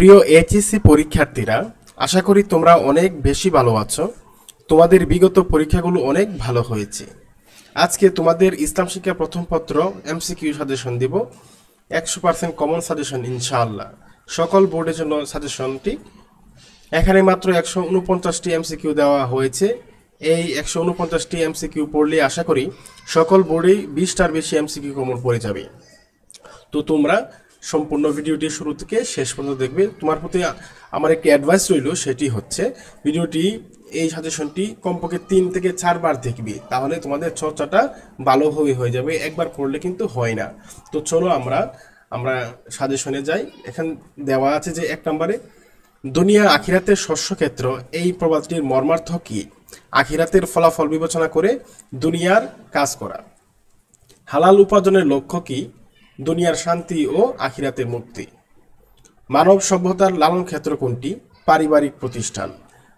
প্রিয় এইচএসসি পরীক্ষার্থীরা, আশা করি তোমরা অনেক বেশি ভালো আছো। তোমাদের বিগত পরীক্ষাগুলো অনেক ভালো হয়েছে। আজকে তোমাদের ইসলাম শিক্ষা প্রথম পত্র এমসিকিউ সাজেশন দিব। 100% কমন সাজেশন ইনশাআল্লাহ। সকল বোর্ডের জন্য সাজেশনটি। এখানে মাত্র 149টি এমসিকিউ দেওয়া হয়েছে। এই 149টি এমসিকিউ পড়লে আশা করি সকল বোর্ডেই 20টার বেশি এমসিকিউ কমন পড়ে যাবে। তো তোমরা সম্পূর্ণ ভিডিওটি শুরু থেকে শেষ পর্যন্ত দেখবে। তোমার প্রতি আমার একটি অ্যাডভাইস রইল, সেটি হচ্ছে ভিডিওটি এই সাজেশনটি কমপক্ষে 3 থেকে 4 বার দেখবে, তাহলে তোমাদের চর্চাটা ভালোভাবে হয়ে যাবে। একবার পড়লে কিন্তু হয় না। তো চলো আমরা সাজেশনে যাই। এখানে দেওয়া আছে যে 1 নম্বরে, দুনিয়া আখিরাতের শস্যক্ষেত্র, এই প্রবাদটির মর্মার্থ কি? আখিরাতের ফলাফল বিবেচনা করে দুনিয়ার কাজ করা। হালাল উপার্জনের লক্ষ্য কি? দুনিয়ার শান্তি ও আখিরাতের মুক্তি। মানব সভ্যতার লালন ক্ষেত্র কোনটি? পারিবারিক প্রতিষ্ঠান।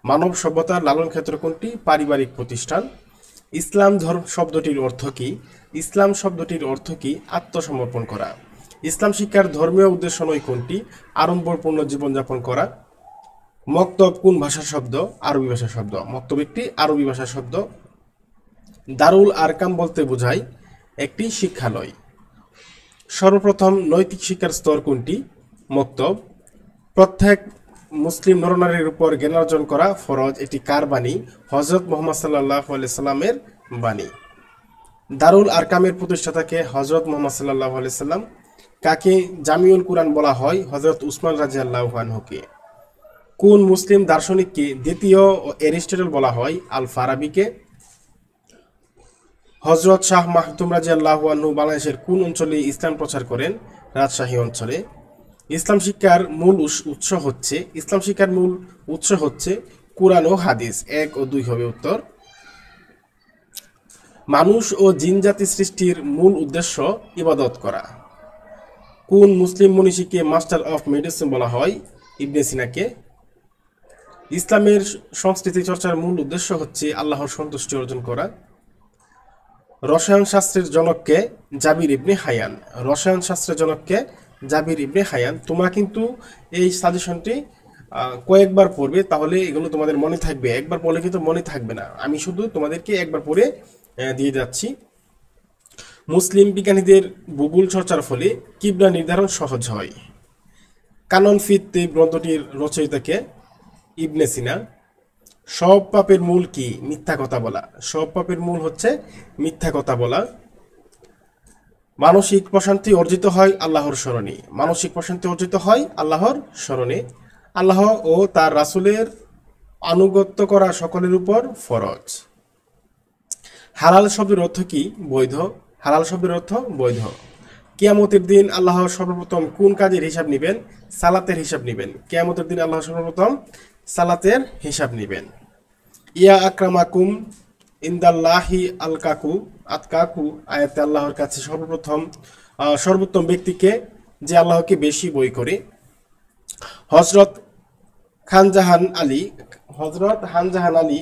মানব সভ্যতার লালন ক্ষেত্র কোনটি? পারিবারিক প্রতিষ্ঠান। ইসলাম ধর্ম শব্দটির অর্থ কি? ইসলাম শব্দটির অর্থ কি? আত্মসমর্পণ করা। ইসলাম শিক্ষার ধর্মীয় উদ্দেশ্য নয় কোনটি? আড়ম্বরপূর্ণ জীবনযাপন করা। মক্তব কোন ভাষার শব্দ? আরবি ভাষার শব্দ। মক্তব একটি আরবি ভাষার শব্দ। দারুল আরকাম বলতে বোঝায় একটি শিক্ষালয়। সর্বপ্রথম নৈতিক শিক্ষার স্তর কোনটি? মক্তব। প্রত্যেক মুসলিম নরনারীর উপর জ্ঞান অর্জন করা ফরজ, এটি কার বাণী? হযরত মুহাম্মদ সাল্লাল্লাহু আলাইহি সাল্লামের বাণী। দারুল আরকামের প্রতিষ্ঠাতাকে? হযরত মুহাম্মদ সাল্লাল্লাহু আলাইহি সাল্লাম। কাকে জামিউল কুরআন বলা হয়? হযরত উসমান রাদিয়াল্লাহু আনহুকে। কোন মুসলিম দার্শনিককে দ্বিতীয় অ্যারিস্টটল বলা হয়? আল ফারাবিকে। হযরত শাহ মাহতুম রাদিয়াল্লাহু আনহু বাংলাদেশের কোন অঞ্চলে ইসলাম প্রচার করেন? রাজশাহী অঞ্চলে। ইসলাম শিক্ষার মূল উৎস হচ্ছে কুরআন ও হাদিস। 1 ও 2 হবে উত্তর। মানুষ ও জিন জাতি সৃষ্টির মূল উদ্দেশ্য ইবাদত করা। কোন মুসলিম মনীষীকে মাস্টার অফ মেডিসিন বলা হয়? ইবনে সিনাকে। ইসলামের সংস্কৃতি চর্চার মূল উদ্দেশ্য হচ্ছে আল্লাহর সন্তুষ্টি অর্জন করা। রসায়ন শাস্ত্রের জনককে? জাবির ইবনে হায়ান। রসায়ন শাস্ত্রের জনককে? জাবির ইবনে হায়ান। তোমরা কিন্তু এই সাজেশনটি কয়েকবার পড়বে, তাহলে এগুলো তোমাদের মনে থাকবে। একবার পড়লে কিন্তু মনে থাকবে না, আমি শুধু তোমাদেরকে একবার পড়ে দিয়ে যাচ্ছি। মুসলিম বিজ্ঞানীদের ভূগোল চর্চার ফলে কিবলা নির্ধারণ সহজ হয়। কানন ফিত গ্রন্থটির রচয়িতাকে? ইবনে সিনা। সব পাপের মূল কি? মিথ্যা কথা বলা। সব পাপের মূল হচ্ছে মিথ্যা কথা বলা। মানসিক প্রশান্তি অর্জিত হয় আল্লাহর স্মরণে। মানসিক প্রশান্তি অর্জিত হয় আল্লাহর স্মরণে। আল্লাহ ও তার রাসূলের আনুগত্য করা সকলের উপর ফরজ। হালাল শব্দের অর্থ কি? বৈধ। হালাল শব্দের অর্থ বৈধ। কিয়ামতের দিন আল্লাহ সর্বপ্রথম কোন কাজের হিসাব নেবেন? সালাতের হিসাব নেবেন। কিয়ামতের দিন আল্লাহ সর্বপ্রথম সালাতের হিসাব নেবেন। ইয়া আকরামাকুম ইনদাল্লাহি আতকাকু আয়াতে আল্লাহর কাছে সর্বোত্তম ব্যক্তিকে যে আল্লাহকে বেশি ভয় করে। হযরত খানজাহান আলী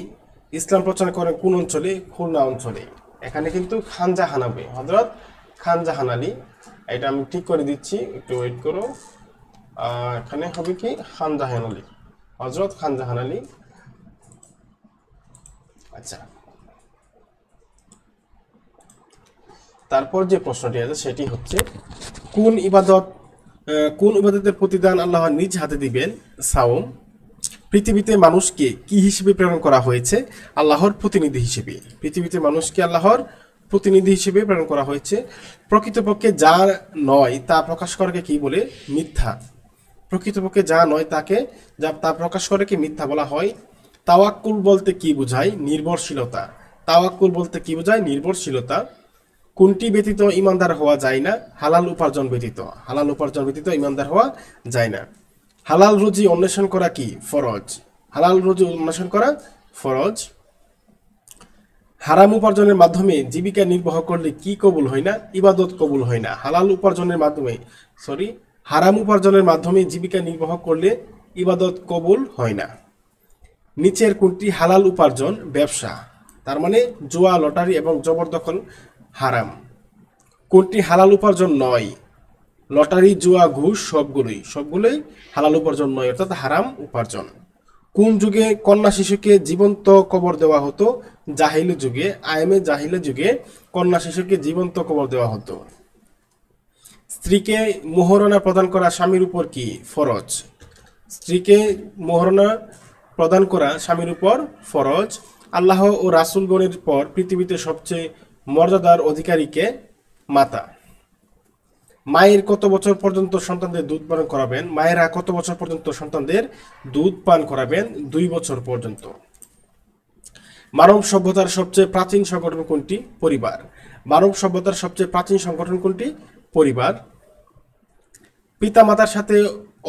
ইসলাম প্রচার করেন কোন অঞ্চলে? খুলনা অঞ্চলে। এখানে কিন্তু খানজাহান হবে, হযরত খানজাহান আলী। এটা আমি ঠিক করে দিচ্ছি, একটু ওয়েট করো। এখানে হবে কি? খানজাহান আলী, হযরত খানজাহান আলী। আচ্ছা, তারপর যে প্রশ্নটি আছে সেটি হচ্ছে, কোন ইবাদতের প্রতিদান আল্লাহ নিজ হাতে দিবেন? সাওম। পৃথিবীতে মানুষকে কি হিসেবে প্রেরণ করা হয়েছে? আল্লাহর প্রতিনিধি হিসেবে। পৃথিবীতে মানুষকে আল্লাহর প্রতিনিধি হিসেবে প্রেরণ করা হয়েছে। প্রকৃতপক্ষে যা নয় তা প্রকাশ করাকে কি বলে? মিথ্যা। প্রকৃতপক্ষে যা নয় তা প্রকাশ করাকে মিথ্যা বলা হয়। তাওয়াক্কুল বলতে কি বোঝায়? নির্ভরশীলতা। তাওয়াক্কুল বলতে কি বোঝায়? নির্ভরশীলতা। কোনটি ব্যতীত ইমানদার হওয়া যায় না? হালাল উপার্জন ব্যতীত। হালাল উপার্জন ব্যতীত ইমানদার হওয়া যায় না। হালাল রুজি অন্বেষণ করা কি? ফরজ। হালাল রুজি অন্বেষণ করা ফরজ। হারাম উপার্জনের মাধ্যমে জীবিকা নির্বাহ করলে কি কবুল হয় না? ইবাদত কবুল হয় না। হারাম উপার্জনের মাধ্যমে জীবিকা নির্বাহ করলে ইবাদত কবুল হয় না। নিচের কোনটি হালাল উপার্জন? ব্যবসা। তার মানে জুয়া, লটারি এবং জবরদখল হারাম। কোনটি হালাল উপার্জন নয়? লটারি, জুয়া, ঘুষ সবগুলোই হালাল উপার্জন নয়, অর্থাৎ হারাম উপার্জন। কোন যুগে কন্যা শিশুকে জীবন্ত কবর দেওয়া হতো? জাহিলি যুগে। আইমে জাহিলি যুগে কন্যা শিশুকে জীবন্ত কবর দেওয়া হতো। স্ত্রীকে মোহরানা প্রদান করা স্বামীর উপর কি ফরজ? স্ত্রীকে মোহরানা প্রদান করা স্বামীর উপর ফরজ। আল্লাহ ও রাসূলগণের পর পৃথিবীতে সবচেয়ে মর্যাদার অধিকারীকে? মাতা। মায়ের কত বছর পর্যন্ত সন্তানদের দুধ পান করাবেন? মায়েরা কত বছর পর্যন্ত সন্তানদের দুধ পান করাবেন? 2 বছর পর্যন্ত। মানব সভ্যতার সবচেয়ে প্রাচীন সংগঠন কোনটি? পরিবার। মানব সভ্যতার সবচেয়ে প্রাচীন সংগঠন কোনটি? পরিবার। পিতামাতার সাথে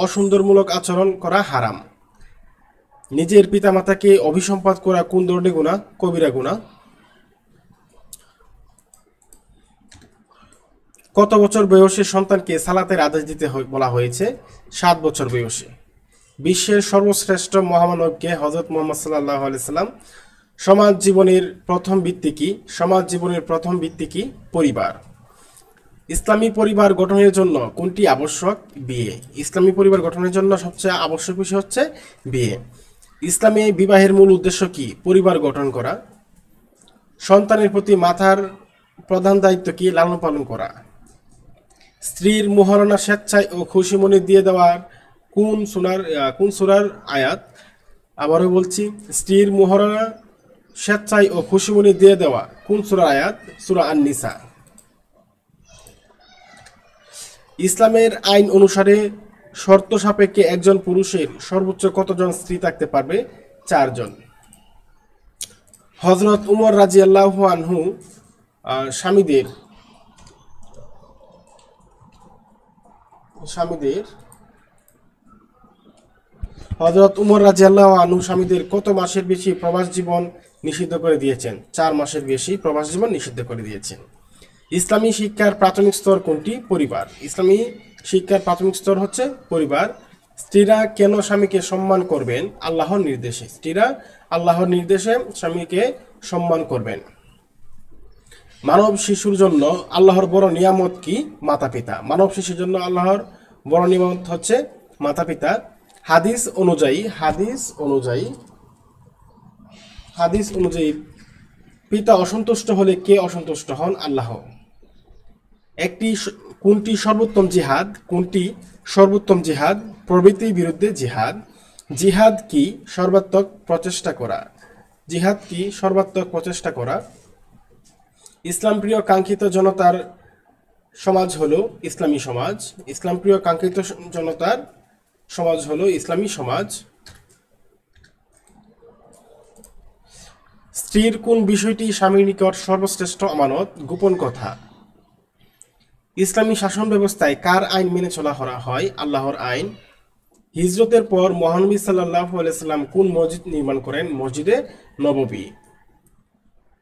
অসুন্দরমূলক আচরণ করা হারাম। নিজের পিতামাতাকে অভিসম্পাত করা কোন ধরনের গুনাহ? কবিরা গুনাহ। কত বছর বয়সে সন্তানকে সালাতের আদেশ দিতে বলা হয়েছে? 7 বছর বয়সে। বিশ্বের সর্বশ্রেষ্ঠ মহামানবকে? হযরত মুহাম্মদ সাল্লাল্লাহু আলাইহি সাল্লাম। সমাজ জীবনের প্রথম ভিত্তি কি? সমাজ জীবনের প্রথম ভিত্তি কি? পরিবার। ইসলামী পরিবার গঠনের জন্য কোনটি আবশ্যক? বিয়ে। ইসলামী পরিবার গঠনের জন্য সবচেয়ে আবশ্যক বিষয় হচ্ছে বিয়ে। ইসলামে বিবাহের মূল উদ্দেশ্য কি? পরিবার গঠন করা। সন্তানের প্রতি মাতার প্রধান দায়িত্ব কি? লালন পালন করা। স্ত্রীর মোহরানা স্বেচ্ছায় ও খুশি মনে দিয়ে দেওয়ার কোন সূরার আয়াত? আবারও বলছি, স্ত্রীর মোহরানা স্বেচ্ছায় ও খুশি মনে দিয়ে দেওয়া কোন সূরার আয়াত? সূরা আন-নিসা। ইসলামের আইন অনুসারে শর্ত সাপেক্ষে একজন পুরুষের সর্বোচ্চ কতজন স্ত্রী থাকতে পারবে? 4 জন। হযরত উমর রাদিয়াল্লাহু আনহু স্বামীদের কত মাসের বেশি প্রবাস জীবন নিষিদ্ধ করে দিয়েছেন? 4 মাসের বেশি প্রবাস জীবন নিষিদ্ধ করে দিয়েছেন। ইসলামী শিক্ষার প্রাথমিক স্তর কোনটি? পরিবার। ইসলামী শিক্ষার প্রাথমিক স্তর হচ্ছে পরিবার। স্ত্রীরা কেন স্বামীকে সম্মান করবেন? আল্লাহর নির্দেশে। স্ত্রীরা আল্লাহর নির্দেশে স্বামীকে সম্মান করবেন। মানব শিশুর জন্য আল্লাহর বড় নিয়ামত কি? মাতা পিতা। মানব শিশুর জন্য আল্লাহর বড় নিয়ামত হচ্ছে মাতা পিতা। হাদিস অনুযায়ী পিতা অসন্তুষ্ট হলে কে অসন্তুষ্ট হন? আল্লাহ। কোনটি সর্বোত্তম জিহাদ? প্রবৃত্তির বিরুদ্ধে জিহাদ। জিহাদ কি? সর্বাত্মক প্রচেষ্টা করা। ইসলাম প্রিয় কাঙ্ক্ষিত জনতার সমাজ হলো ইসলামী সমাজ। ইসলাম প্রিয় কাঙ্ক্ষিত জনতার সমাজ হলো ইসলামী সমাজ। স্ত্রীর কোন বিষয়টি স্বামীর নিকট সর্বশ্রেষ্ঠ আমানত? গোপন কথা। ইসলামী শাসন ব্যবস্থায় কার আইন মেনে চলা হয়? আল্লাহর আইন। হিজরতের পর মহানবী সাল্লাল্লাহু আলাইহি সাল্লাম কোন মসজিদ নির্মাণ করেন? মসজিদে নববী।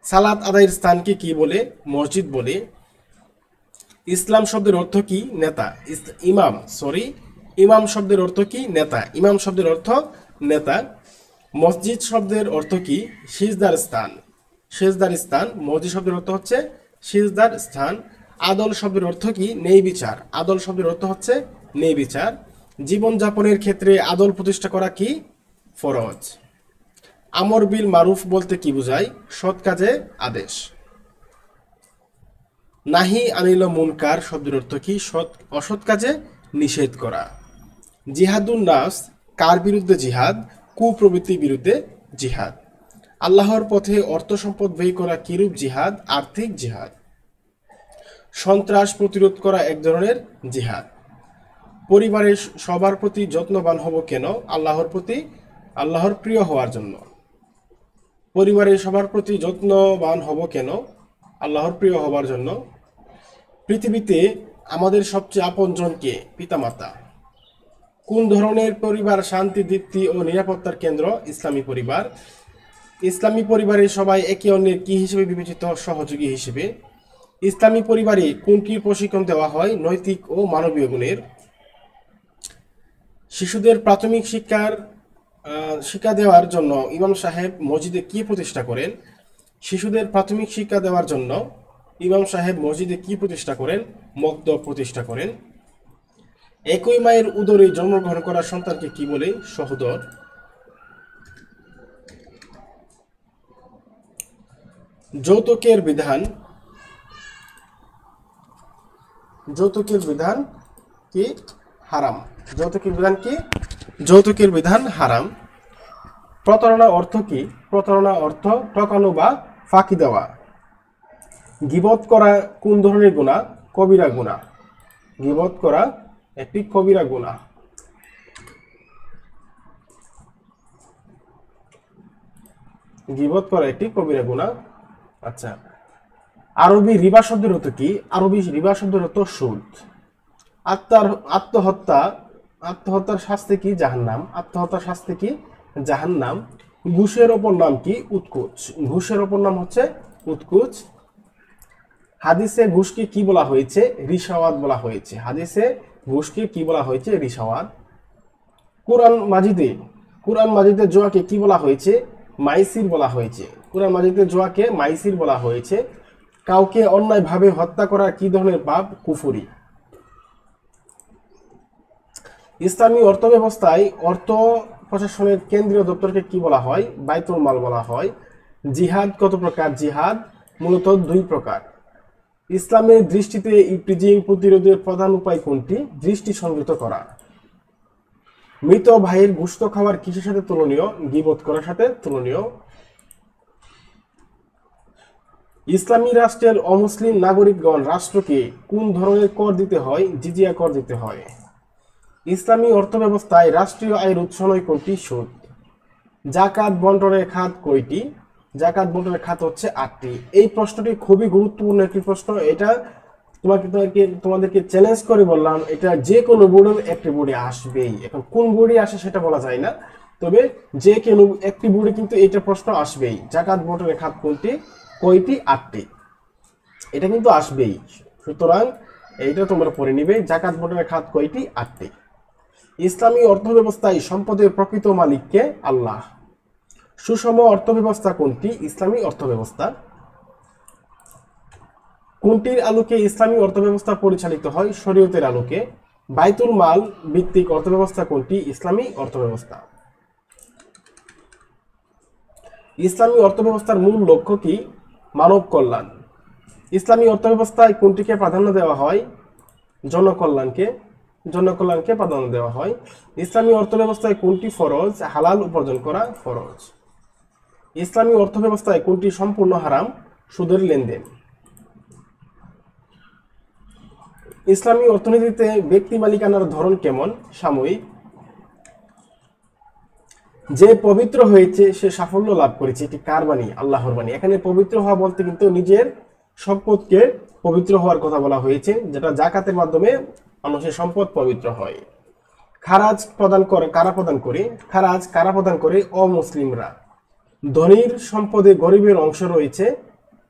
সালাত আদায়ের স্থানকে কি বলে? মসজিদ বলে। ইসলাম শব্দের অর্থ কি? নেতা। ইমাম শব্দের অর্থ কি? নেতা। ইমাম শব্দের অর্থ নেতা। মসজিদ শব্দের অর্থ কি? সিজদার স্থান। মসজিদ শব্দের অর্থ হচ্ছে সিজদার স্থান। আদল শব্দের অর্থ কি? ন্যায় বিচার। আদল শব্দের অর্থ হচ্ছে ন্যায় বিচার। জীবনযাপনের ক্ষেত্রে আদল প্রতিষ্ঠা করা কি? ফরজ। আমর বিল মারুফ বলতে কি বোঝায়? সৎ কাজে আদেশ। নাহি আনিল মুনকার শব্দের অর্থ কি? অসৎ কাজে নিষেধ করা। জিহাদুন নাফস কার বিরুদ্ধে জিহাদ? কুপ্রবৃত্তির বিরুদ্ধে জিহাদ। আল্লাহর পথে অর্থ সম্পদ ব্যয় করা কিরূপ জিহাদ? আর্থিক জিহাদ। সন্ত্রাস প্রতিরোধ করা এক ধরনের জিহাদ। পরিবারের সবার প্রতি যত্নবান হব কেন? আল্লাহর প্রিয় হওয়ার জন্য। পরিবারের সবার প্রতি যত্নবান হব কেন? আল্লাহর প্রিয় হওয়ার জন্য। পৃথিবীতে আমাদের সবচেয়ে আপনজন কে? পিতামাতা। কোন ধরনের পরিবার শান্তি, দীপ্তি ও নিরাপত্তার কেন্দ্র? ইসলামী পরিবার। ইসলামী পরিবারে সবাই একে অন্যের কি হিসেবে বিবেচিত? সহযোগী হিসেবে। ইসলামী পরিবারে কোনটির প্রশিক্ষণ দেওয়া হয়? নৈতিক ও মানবীয় গুণের। শিশুদের প্রাথমিক শিক্ষা দেওয়ার জন্য ইমাম সাহেব মসজিদে কি প্রতিষ্ঠা করেন? শিশুদের প্রাথমিক শিক্ষা দেওয়ার জন্য ইমাম সাহেব মসজিদে কি প্রতিষ্ঠা করেন? মক্তব প্রতিষ্ঠা করেন। একই মায়ের উদরে জন্মগ্রহণ করা সন্তানকে কি বলে? সহোদর। যৌতুকের বিধান যৌতুকের বিধান কি? হারাম। যৌতুকের বিধান কি? যৌতুকের বিধান হারাম। প্রতারণা অর্থ কি? প্রতারণা অর্থ ঠকানো বা ফাঁকি দেওয়া। গীবত করা কোন ধরনের গুনাহ? কবিরা গুনাহ। গীবত করা একটি কবিরা গুনাহ। গীবত করা একটি কবিরা গুনাহ। আচ্ছা, আরবি রিবা শব্দের অর্থ কি? আরবি রিবা শব্দের অর্থ সুদ। আত্মহত্যা আত্মহত্যার শাস্তি কি? জাহান্নাম। আত্মহত্যার শাস্তি কি? জাহান্নাম। ঘুষের অপর নাম কি? উৎকোচ। ঘুষের অপর নাম হচ্ছে উৎকোচ। হাদিসে ঘুষকে কি বলা হয়েছে? রিশাওয়াত বলা হয়েছে। হাদিসে ঘুষকে কি বলা হয়েছে? রিশাওয়াত। কোরআন মাজিদে জুয়াকে কি বলা হয়েছে? মাইসির বলা হয়েছে। কোরআন মাজিদে জুয়াকে মাইসির বলা হয়েছে। কাউকে অন্যায়ভাবে হত্যা করা কি ধরনের পাপ? কুফরি। ইসলামী অর্থ ব্যবস্থায় অর্থ প্রশাসনের কেন্দ্রীয় দপ্তরকে কি বলা হয়? বাইতুল মাল বলা হয়। জিহাদ কত প্রকার? জিহাদ মূলত 2 প্রকার। ইসলামের দৃষ্টিতে ইপটিজিং প্রতিরোধের প্রধান উপায় কোনটি? দৃষ্টি সংযত করা। মৃত ভাইয়ের গোশত খাবার কিসের সাথে তুলনীয়? গীবত করার সাথে তুলনীয়। ইসলামী রাষ্ট্রের অমুসলিম নাগরিকগণ রাষ্ট্রকে কোন ধরনের কর দিতে হয়? জিজিয়া কর দিতে হয়। ইসলামী অর্থব্যবস্থায় রাষ্ট্রীয় আয়ের উৎস নয় কোনটি? সুদ। জাকাত বন্টনের খাত কয়টি? জাকাত বন্টনের খাত হচ্ছে 8টি। এই প্রশ্নটি খুবই গুরুত্বপূর্ণ একটি প্রশ্ন। এটা তোমাদেরকে চ্যালেঞ্জ করে বললাম, এটা যে কোনো একটি বোর্ডে আসবেই। এখন কোন বোর্ডে আসে সেটা বলা যায় না, তবে যে কোনো একটি বোর্ডে কিন্তু এটা প্রশ্ন আসবেই। জাকাত বন্টনের খাত কোনটি? কয়টি? 8টি। এটা কিন্তু আসবেই, সুতরাং এইটা তোমরা পড়ে নিবে। জাকাত বন্টনের খাত কয়টি? 8টি। ইসলামী অর্থব্যবস্থায় সম্পদের প্রকৃত মালিককে? আল্লাহ। সুষম অর্থব্যবস্থা কোনটি? ইসলামী অর্থব্যবস্থা। কোনটির আলোকে ইসলামী অর্থব্যবস্থা পরিচালিত হয়? শরীয়তের আলোকে। বাইতুল মাল ভিত্তিক অর্থব্যবস্থা কোনটি? ইসলামী অর্থব্যবস্থা। ইসলামী অর্থব্যবস্থার মূল লক্ষ্য কি? মানব কল্যাণ। ইসলামী অর্থব্যবস্থায় কোনটিকে প্রাধান্য দেওয়া হয়? জনকল্যাণকে প্রাধান্য দেওয়া হয়। ইসলামী অর্থব্যবস্থায় কোনটি ফরজ? হালাল উপার্জন করা ফরজ। ইসলামী অর্থব্যবস্থায় কোনটি সম্পূর্ণ হারাম? সুদের লেনদেন। ইসলামী অর্থনীতিতে ব্যক্তি মালিকানার ধরন কেমন? সাময়িক। যে পবিত্র হয়েছে সে সাফল্য লাভ করেছে, এটি কার বাণী? আল্লাহর বাণী। এখানে পবিত্র হওয়া বলতে কিন্তু নিজের সম্পদকে পবিত্র হওয়ার কথা বলা হয়েছে, যেটা জাকাতের মাধ্যমে মানুষের সম্পদ পবিত্র হয়। খারাজ কারা প্রদান করে? খারাজ কারা প্রদান করে? অমুসলিমরা। ধনীর সম্পদে গরিবের অংশ রয়েছে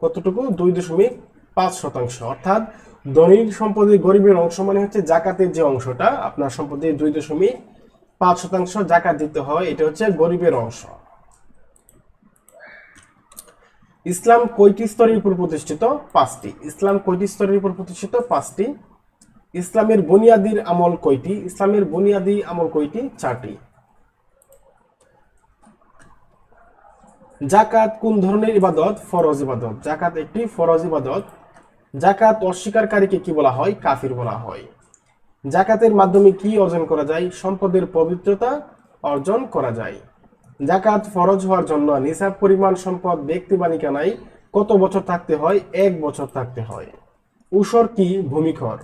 কতটুকু? 2.5%। অর্থাৎ ধনীর সম্পদে গরিবের অংশ মানে হচ্ছে জাকাতের যে অংশটা, আপনার সম্পদে 2.5% জাকাত দিতে হয়, এটা হচ্ছে গরিবের অংশ। ইসলাম কয়টি স্তরের উপর প্রতিষ্ঠিত? 5টি। ইসলাম কয়টি স্তরের উপর প্রতিষ্ঠিত? 5টি। ইসলামের বুনিয়াদির আমল কয়টি? ইসলামের বুনিয়াদি আমল কয়টি? 4টি। জাকাত কোন ধরনের ইবাদত? ফরজ ইবাদত। জাকাত একটি ফরজ ইবাদত। জাকাত অস্বীকারীকে কি বলা হয়? কাফির বলা হয়। জাকাতের মাধ্যমে কি অর্জন করা যায়? সম্পদের পবিত্রতা অর্জন করা যায়। জাকাত ফরজ হওয়ার জন্য নিসাব পরিমাণ সম্পদ ব্যক্তি মালিকানায় কত বছর থাকতে হয়? 1 বছর থাকতে হয়। উসর কি? ভূমিকর।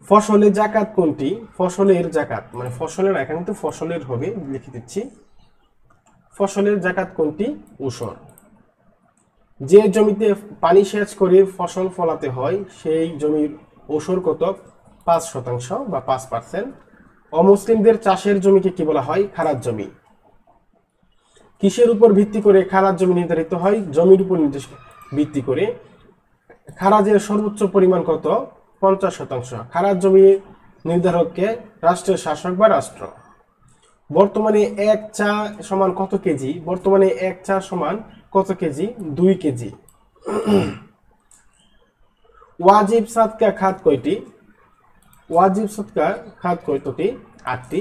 ফসলে জাকাত কোনটি? ফসলের জাকাত মানে ফসলের, এখানে তো ফসলের হবে, লিখে দিচ্ছি। ফসলের জাকাত কোনটি? উসর। যে জমিতে পানি সেচ করে ফসল ফলাতে হয় সেই জমির উসর কত? 5% বা 5%। অমুসলিমদের চাষের জমিকে কি বলা হয়? খারাজ জমি। কিসের উপর ভিত্তি করে খারাজ জমি নির্ধারিত হয়? জমির উপর ভিত্তি করে। খারাজের সর্বোচ্চ পরিমাণ কত? 50%। খারাজ জমি নির্ধারককে? রাষ্ট্রের শাসক বা রাষ্ট্র। বর্তমানে 1 চা সমান কত কেজি? বর্তমানে 1 চা সমান কত কেজি? 2 কেজি। ওয়াজিব সাদকা খাত কয়টি? ওয়াজিব সদকার খাত কয়টি? 8টি।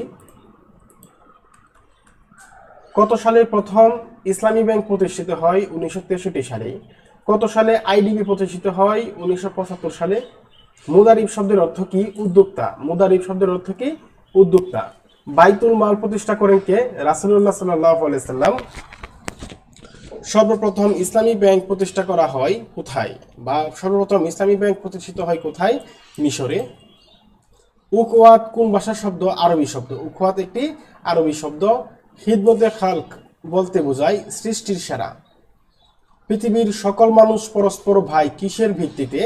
কত সালে প্রথম ইসলামী ব্যাংক প্রতিষ্ঠিত হয়? 1963 সালে। কত সালে আইডিবি প্রতিষ্ঠিত হয়? 1975 সালে। মুদারিব শব্দের অর্থ কি? উদ্যোক্তা। মুদারিব শব্দের অর্থ কি? উদ্যোক্তা। বাইতুল মাল প্রতিষ্ঠা করেন কে? রাসূলুল্লাহ সাল্লাল্লাহু আলাইহি সাল্লাম। সর্বপ্রথম ইসলামী ব্যাংক প্রতিষ্ঠা করা হয় কোথায়? বা সর্বপ্রথম ইসলামী ব্যাংক প্রতিষ্ঠিত হয় কোথায়? মিশরে। উখওয়াত কোন ভাষার শব্দ? আরবি শব্দ। উখওয়াত একটি আরবি শব্দ। খিদমতে খালক বলতে বোঝায় সৃষ্টির সেরা। পৃথিবীর সকল মানুষ পরস্পর ভাই কিসের ভিত্তিতে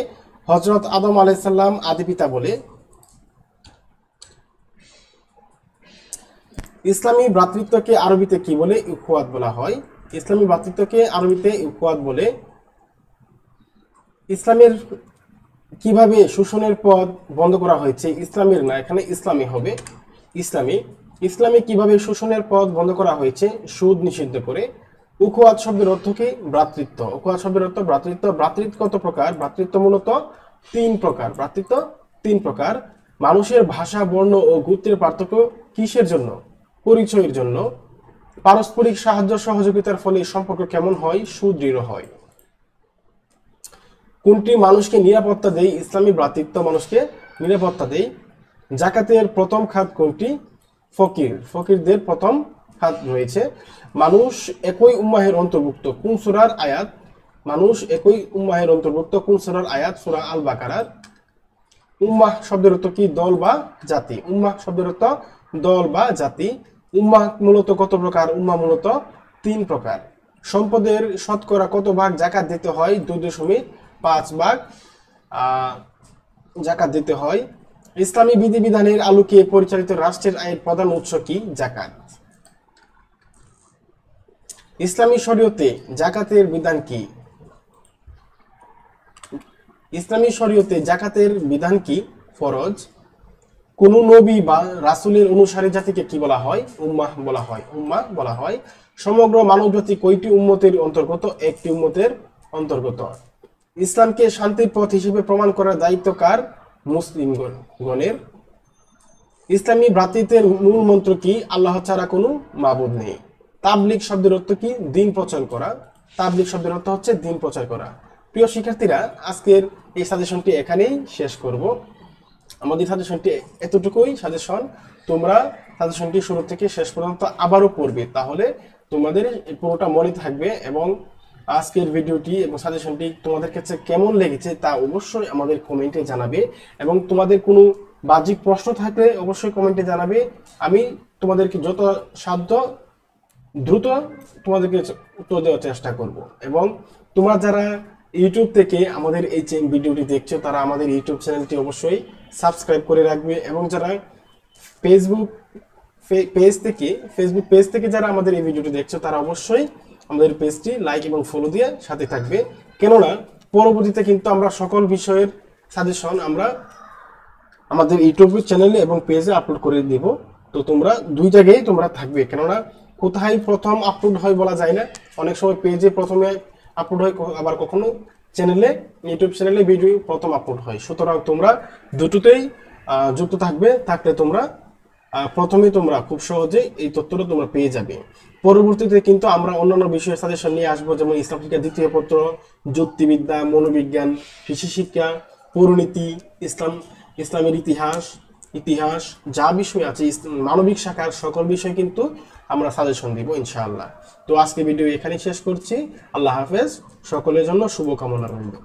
হযরত আদম আলাইহিস সালাম আদি পিতা বলে? ইসলামী ভ্রাতৃত্বকে আরবিতে কি বলে? উখওয়াত বলা হয়। ইসলামী ভ্রাতৃত্বকে আরবিতে উখওয়াত বলে। ইসলামের কিভাবে শোষণের পথ বন্ধ করা হয়েছে? ইসলামের না, এখানে ইসলামী হবে। ইসলামে কিভাবে শোষণের পথ বন্ধ করা হয়েছে? সুদ নিষিদ্ধ করে। উখওয়াত শব্দের অর্থ কি? ভ্রাতৃত্ব। উখওয়াত শব্দের অর্থ ভ্রাতৃত্ব। ভ্রাতৃত্ব কত প্রকার? ভ্রাতৃত্ব মূলত 3 প্রকার। ভ্রাতৃত্ব 3 প্রকার। মানুষের ভাষা, বর্ণ ও গোত্রের পার্থক্য কিসের জন্য? পরিচয়ের জন্য। পারস্পরিক সাহায্য সহযোগিতার ফলে সম্পর্ক কেমন হয়? সুদৃঢ় হয়। কোনটি মানুষকে নিরাপত্তা দেয়? ইসলামী ভ্রাতৃত্ব মানুষকে নিরাপত্তা দেয়। জাকাতের প্রথম খাত কোনটি? ফকির। ফকিরদের প্রথম খাত রয়েছে। মানুষ একই উম্মাহের অন্তর্ভুক্ত কোন সূরার আয়াত? মানুষ একই উম্মাহের অন্তর্ভুক্ত কোন সূরার আয়াত? সূরা আল বাকারার। উম্মাহ শব্দের অর্থ কি? দল বা জাতি। উম্মাহ শব্দের অর্থ দল বা জাতি। উম্মাহ মূলত কত প্রকার? উম্মাহ মূলত 3 প্রকার। সম্পদের শতকরা কত ভাগ জাকাত দিতে হয়? 2.5 ভাগ জাকাত দিতে হয়। ইসলামী বিধিবিধানের আলোকে পরিচালিত রাষ্ট্রের আয়ের প্রধান উৎস কি? জাকাত। ইসলামী শরীয়তে জাকাতের বিধান কি? ইসলামী শরীয়তে জাকাতের বিধান কি? ফরজ। কোন নবী বা রাসূলের অনুসারী জাতিকে কি বলা হয়? উম্মাহ বলা হয়। উম্মাহ বলা হয়। সমগ্র মানবজাতি কয়টি উম্মতের অন্তর্গত? একটি উম্মতের অন্তর্গত। ইসলামকে শান্তির পথ হিসেবে প্রমাণ করার দায়িত্ব কার? মুসলিমগণের। ইসলামী ভ্রাতৃত্বের মূল মন্ত্র কি? আল্লাহ ছাড়া কোনো মাবুদ নেই। তাবলিগ শব্দের অর্থ কি? দিন প্রচার করা। তাবলিগ শব্দের অর্থ হচ্ছে দিন প্রচার করা। প্রিয় শিক্ষার্থীরা, আজকের এই সাজেশনটি এখানেই শেষ করব। আমাদের সাজেশনটি এতটুকুই সাজেশন। তোমরা সাজেশনটি শুরু থেকে শেষ পর্যন্ত আবারও পড়বে, তাহলে তোমাদের পুরোটা মনে থাকবে। এবং আজকের ভিডিওটি এবং সাজেশনটি তোমাদের কাছে কেমন লেগেছে তা অবশ্যই আমাদের কমেন্টে জানাবে। এবং তোমাদের কোনো বাহ্যিক প্রশ্ন থাকলে অবশ্যই কমেন্টে জানাবে। আমি তোমাদেরকে যত সাধ্য দ্রুত তোমাদেরকে উত্তর দেওয়ার চেষ্টা করব। এবং তোমরা যারা ইউটিউব থেকে আমাদের এই ভিডিওটি দেখছো, তারা আমাদের ইউটিউব চ্যানেলটি অবশ্যই সাবস্ক্রাইব করে রাখবে। এবং যারা ফেসবুক পেজ থেকে যারা আমাদের এই ভিডিওটি দেখছো, তারা অবশ্যই আমাদের পেজটি লাইক এবং ফলো দিয়ে সাথে থাকবে। কেননা পরবর্তীতে কিন্তু আমরা সকল বিষয়ের সাজেশন আমরা আমাদের ইউটিউব চ্যানেলে এবং পেজে আপলোড করে দিব। তো তোমরা 2 জায়গায় তোমরা থাকবে, কেননা কোথায় প্রথম আপলোড হয় বলা যায় না। অনেক সময় পেজে প্রথমে আপলোড হয়, আবার কখনো ইউটিউব চ্যানেলে ভিডিও প্রথম আপলোড হয়। সুতরাং তোমরা দুটোতেই যুক্ত থাকলে তোমরা প্রথমে তোমরা খুব সহজে এই তথ্যটা তোমরা পেয়ে যাবে। পরবর্তীতে কিন্তু আমরা অন্যান্য বিষয়ের সাজেশন নিয়ে আসবো, যেমন ইসলাম শিক্ষা দ্বিতীয় পত্র, যুক্তিবিদ্যা, মনোবিজ্ঞান, কৃষি শিক্ষা, পৌরনীতি, ইসলামের ইতিহাস যা বিষয় আছে, মানবিক শাখার সকল বিষয় কিন্তু আমরা সাজেশন দিব ইনশাআল্লাহ। তো আজকে ভিডিও এখানেই শেষ করছি। আল্লাহ হাফেজ। সকলের জন্য শুভকামনা রইল।